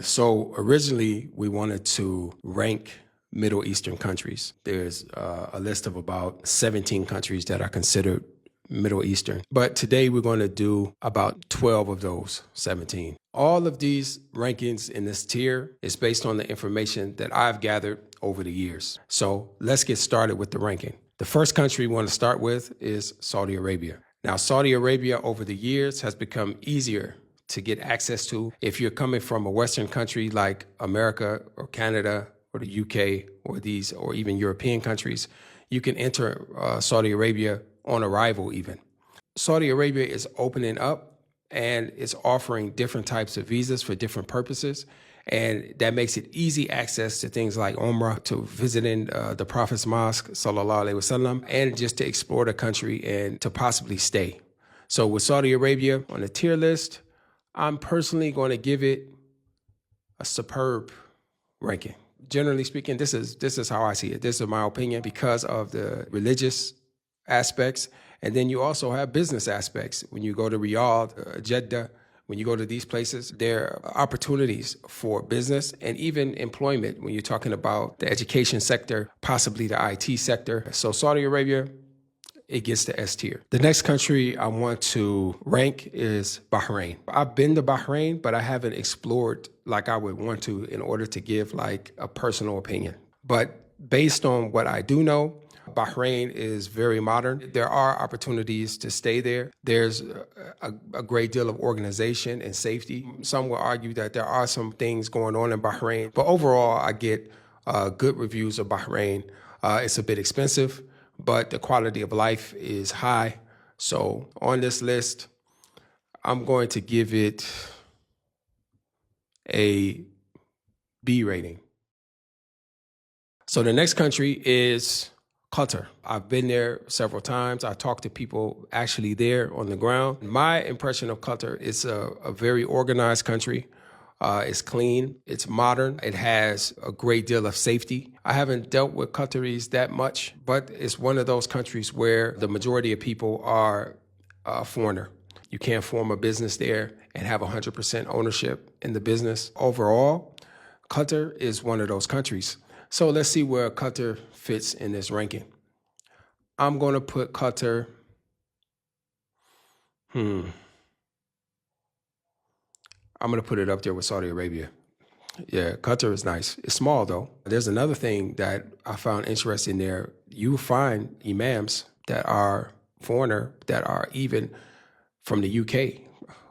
So originally we wanted to rank Middle Eastern countries. There's a list of about 17 countries that are considered Middle Eastern. But today we're going to do about 12 of those 17. All of these rankings in this tier is based on the information that I've gathered over the years. So let's get started with the ranking. The first country we want to start with is Saudi Arabia. Now, Saudi Arabia over the years has become easier to get access to. If you're coming from a Western country like America or Canada or the UK or even European countries, you can enter Saudi Arabia on arrival even. Saudi Arabia is opening up and it's offering different types of visas for different purposes. And that makes it easy access to things like Umrah, to visiting the Prophet's Mosque, sallallahu alaihi wasallam, and just to explore the country and to possibly stay. So with Saudi Arabia on the tier list, I'm personally going to give it a superb ranking. Generally speaking, this is how I see it. This is my opinion because of the religious aspects. And then you also have business aspects. When you go to Riyadh, Jeddah, when you go to these places, there are opportunities for business and even employment when you're talking about the education sector, possibly the IT sector. So Saudi Arabia, it gets the S tier. The next country I want to rank is Bahrain. I've been to Bahrain, but I haven't explored like I would want to in order to give like a personal opinion. But based on what I do know, Bahrain is very modern. There are opportunities to stay there. There's a great deal of organization and safety. Some will argue that there are some things going on in Bahrain, but overall, I get good reviews of Bahrain. It's a bit expensive, but the quality of life is high. So on this list, I'm going to give it a B rating. So the next country is Qatar. I've been there several times. I talked to people actually there on the ground. My impression of Qatar is a very organized country. It's clean, it's modern, it has a great deal of safety. I haven't dealt with Qataris that much, but it's one of those countries where the majority of people are foreigner. You can't form a business there and have 100% ownership in the business. Overall, Qatar is one of those countries. So let's see where Qatar fits in this ranking. I'm going to put Qatar, I'm going to put it up there with Saudi Arabia. Yeah, Qatar is nice. It's small though. There's another thing that I found interesting there. You find imams that are foreigner that are even from the UK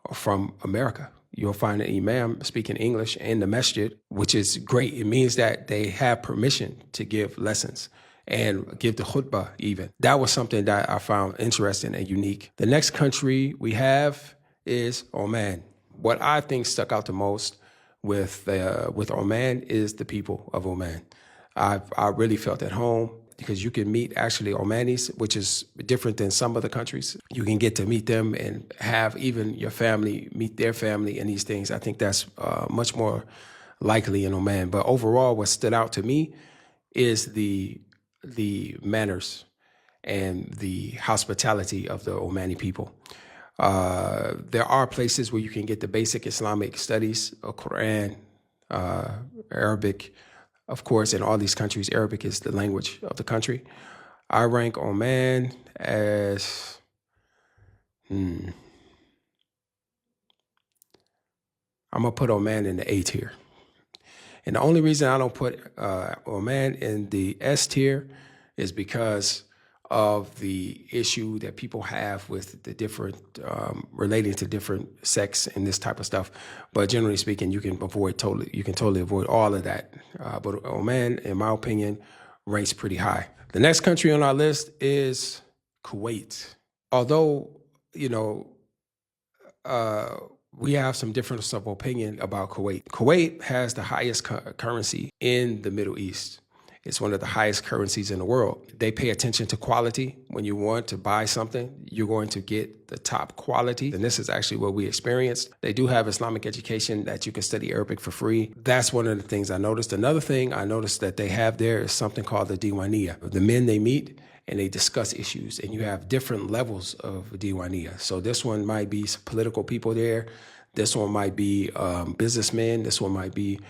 or from America. You'll find an imam speaking English in the Masjid, which is great. It means that they have permission to give lessons and give the khutbah even. That was something that I found interesting and unique. The next country we have is Oman. What I think stuck out the most with Oman is the people of Oman. I really felt at home because you can meet actually Omanis, which is different than some other countries. You can get to meet them and have even your family meet their family and these things. I think that's much more likely in Oman. But overall, what stood out to me is the manners and the hospitality of the Omani people. There are places where you can get the basic Islamic studies, Quran, Arabic. Of course, in all these countries, Arabic is the language of the country. I rank Oman as, I'm going to put Oman in the A tier. And the only reason I don't put Oman in the S tier is because of the issue that people have with the different, relating to different sects and this type of stuff. But generally speaking, you can totally avoid all of that. But Oman, in my opinion, ranks pretty high. The next country on our list is Kuwait. Although, we have some difference of opinion about Kuwait. Kuwait has the highest currency in the Middle East. It's one of the highest currencies in the world. They pay attention to quality. When you want to buy something, you're going to get the top quality. And this is actually what we experienced. They do have Islamic education that you can study Arabic for free. That's one of the things I noticed. Another thing I noticed that they have there is something called the Diwaniyah. The men, they meet and they discuss issues, and you have different levels of Diwaniyah. So this one might be some political people there. This one might be businessmen. This one might be,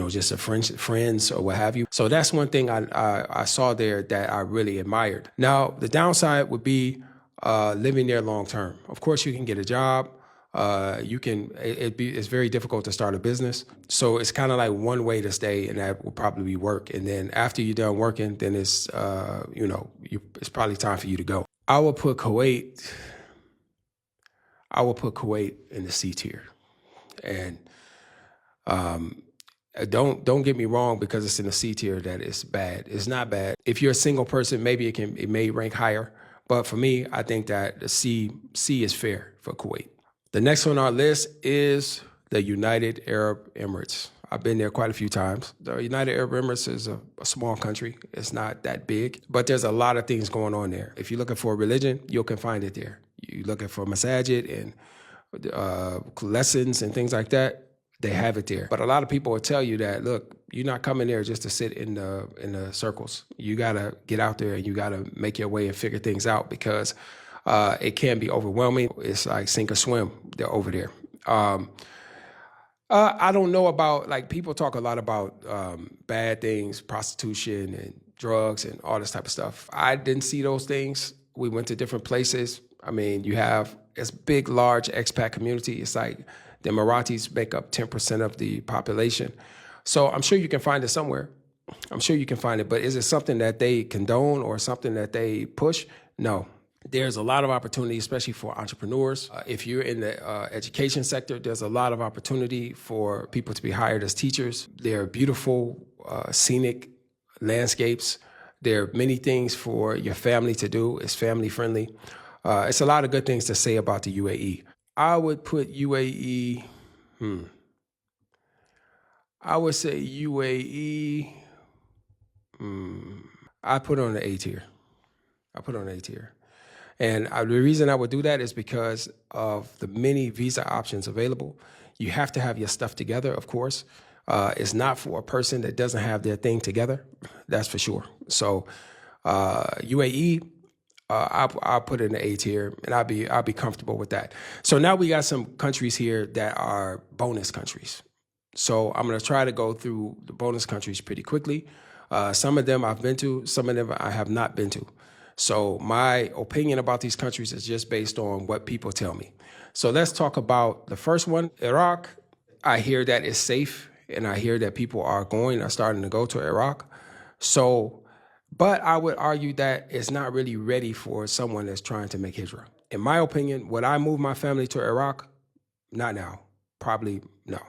just a friends or what have you. So that's one thing I saw there that I really admired. Now, the downside would be living there long term. Of course, you can get a job. It's very difficult to start a business. So it's kind of like one way to stay, and that will probably be work. And then after you're done working, then it's probably time for you to go. I will put Kuwait in the C tier. And don't get me wrong, because it's in the C tier that it's bad. It's not bad. If you're a single person, maybe it may rank higher. But for me, I think that the C is fair for Kuwait. The next one on our list is the United Arab Emirates. I've been there quite a few times. The United Arab Emirates is a small country. It's not that big, but there's a lot of things going on there. If you're looking for religion, you can find it there. You're looking for Masjid and lessons and things like that, they have it there. But a lot of people will tell you that, look, you're not coming there just to sit in the circles. You got to get out there and you got to make your way and figure things out, because it can be overwhelming. It's like sink or swim. They're over there. I don't know about, like, people talk a lot about bad things, prostitution and drugs and all this type of stuff. I didn't see those things. We went to different places. I mean, it's big, large expat community. It's like the Emiratis make up 10% of the population. So I'm sure you can find it somewhere. I'm sure you can find it. But is it something that they condone or something that they push? No. There's a lot of opportunity, especially for entrepreneurs. If you're in the education sector, there's a lot of opportunity for people to be hired as teachers. There are beautiful, scenic landscapes. There are many things for your family to do. It's family friendly. It's a lot of good things to say about the UAE. I would put UAE, I would say UAE, I put it on the A tier. And the reason I would do that is because of the many visa options available. You have to have your stuff together, of course. It's not for a person that doesn't have their thing together, that's for sure. So UAE, I'll put it in the A tier, and I'll be comfortable with that. So now we got some countries here that are bonus countries. So I'm going to try to go through the bonus countries pretty quickly. Some of them I've been to, some of them I have not been to. So my opinion about these countries is just based on what people tell me. So let's talk about the first one, Iraq. I hear that it's safe, and I hear that people are starting to go to Iraq. So, but I would argue that it's not really ready for someone that's trying to make Hijrah. In my opinion, would I move my family to Iraq? Not now. Probably no.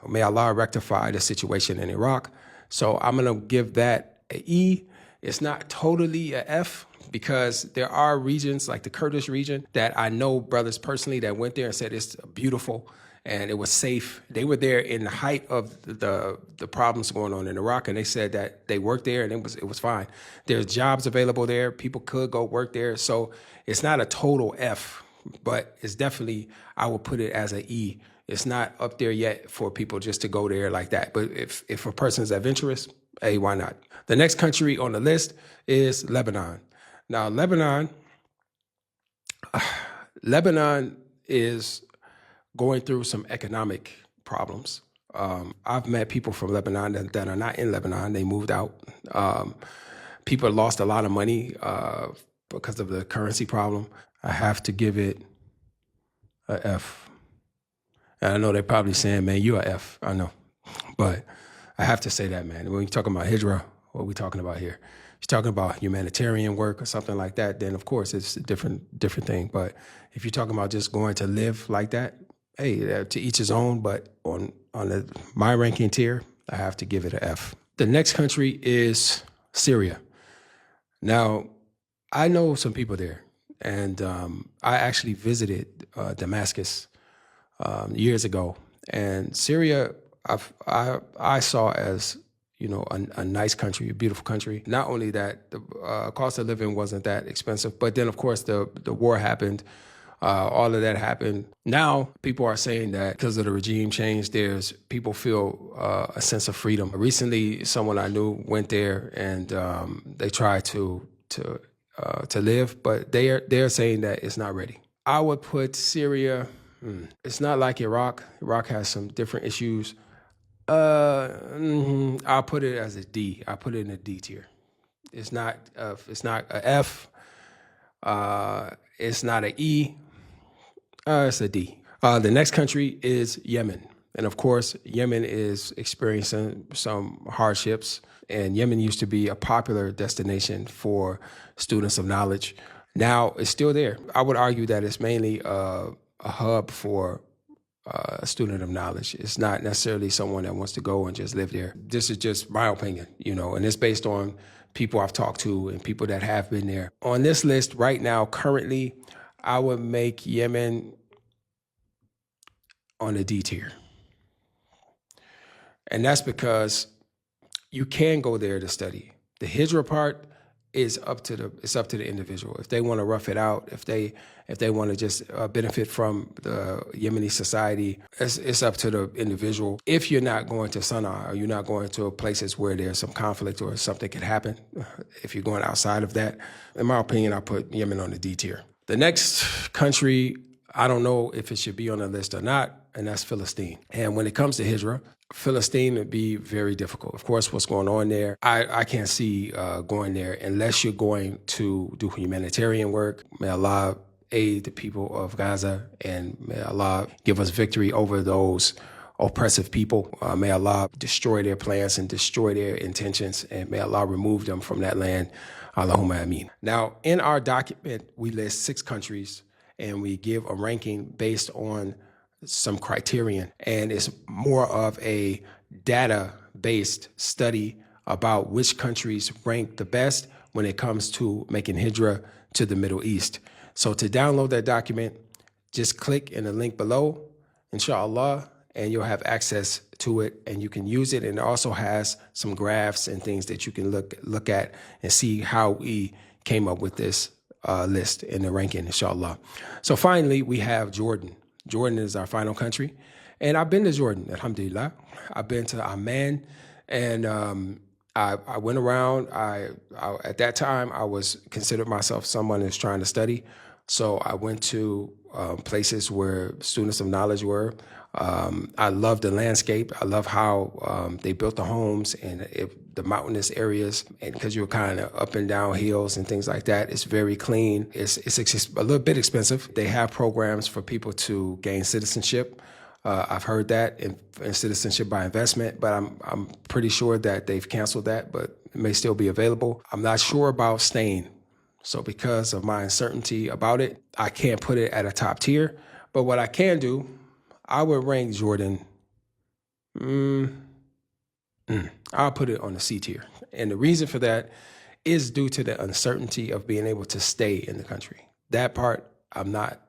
May Allah rectify the situation in Iraq. So I'm going to give that an E. It's not totally a F, because there are regions like the Kurdish region that I know brothers personally that went there and said it's beautiful and it was safe. They were there in the height of the problems going on in Iraq, and they said that they worked there and it was fine. There's jobs available there. People could go work there. So it's not a total F, but it's definitely, I would put it as an E. It's not up there yet for people just to go there like that. But if a person's adventurous, hey, why not? The next country on the list is Lebanon. Now, Lebanon is going through some economic problems. I've met people from Lebanon that are not in Lebanon. They moved out. People lost a lot of money because of the currency problem. I have to give it a F. And I know they're probably saying, man, you're a F. I know. But I have to say that, man. When you're talking about Hijrah, what are we talking about here? If you're talking about humanitarian work or something like that, then of course it's a different thing. But if you're talking about just going to live like that, hey, to each his own. But on my ranking tier, I have to give it an F. The next country is Syria. Now, I know some people there, and I actually visited Damascus years ago, and Syria I saw as, a nice country, a beautiful country. Not only that, the cost of living wasn't that expensive, but then, of course, the war happened. All of that happened. Now, people are saying that because of the regime change, people feel a sense of freedom. Recently, someone I knew went there, and they tried to live, but they're saying that it's not ready. I would put Syria, It's not like Iraq. Iraq has some different issues. I'll put it as a D. I'll put it in a D tier. It's not a F. It's not an E. It's a D. The next country is Yemen. And of course, Yemen is experiencing some hardships. And Yemen used to be a popular destination for students of knowledge. Now it's still there. I would argue that it's mainly a hub for a student of knowledge. It's not necessarily someone that wants to go and just live there. This is just my opinion, and it's based on people I've talked to and people that have been there. On this list right now, currently, I would make Yemen on a D tier. And that's because you can go there to study. The Hijrah part is up to the individual. If they want to rough it out, if they want to just benefit from the Yemeni society, it's up to the individual. If you're not going to Sana'a, or you're not going to places where there's some conflict or something could happen, if you're going outside of that, in my opinion, I put Yemen on the D tier. The next country, I don't know if it should be on the list or not, and that's Palestine. And when it comes to Hijrah, Palestine would be very difficult. Of course, what's going on there, I can't see going there unless you're going to do humanitarian work. May Allah aid the people of Gaza, and may Allah give us victory over those oppressive people. May Allah destroy their plans and destroy their intentions, and may Allah remove them from that land. Allahumma ameen. Now, in our document, we list 6 countries, and we give a ranking based on some criterion, and it's more of a data-based study about which countries rank the best when it comes to making hijrah to the Middle East. So to download that document, just click in the link below, inshallah, and you'll have access to it, and you can use it. And it also has some graphs and things that you can look at and see how we came up with this list in the ranking, inshallah. So finally, we have Jordan. Jordan is our final country. And I've been to Jordan, alhamdulillah. I've been to Amman, and I went around. I at that time, I was considered myself someone who's trying to study. So I went to places where students of knowledge were. I love the landscape. I love how they built the homes and the mountainous areas, and because you're kind of up and down hills and things like that. It's very clean. It's a little bit expensive. They have programs for people to gain citizenship. I've heard that in citizenship by investment, but I'm pretty sure that they've canceled that, but it may still be available. I'm not sure about staying. So because of my uncertainty about it, I can't put it at a top tier. But what I can do, I would rank Jordan. I'll put it on the C tier. And the reason for that is due to the uncertainty of being able to stay in the country. That part I'm not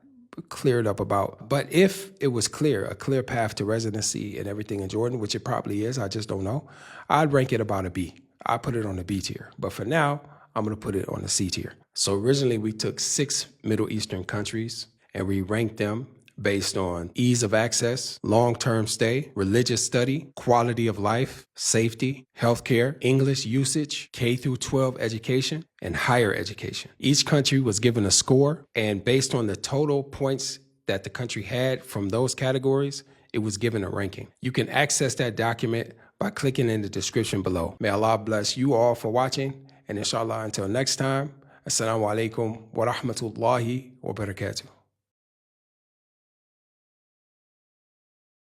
cleared up about. But if it was a clear path to residency and everything in Jordan, which it probably is, I just don't know, I'd rank it about a B. I put it on the B tier. But for now, I'm going to put it on the C tier. So originally we took 6 Middle Eastern countries and we ranked them based on ease of access, long-term stay, religious study, quality of life, safety, healthcare, English usage, K through 12 education, and higher education. Each country was given a score, and based on the total points that the country had from those categories, it was given a ranking. You can access that document by clicking in the description below. May Allah bless you all for watching, and inshallah until next time, assalamu alaikum wa rahmatullahi wa barakatuh.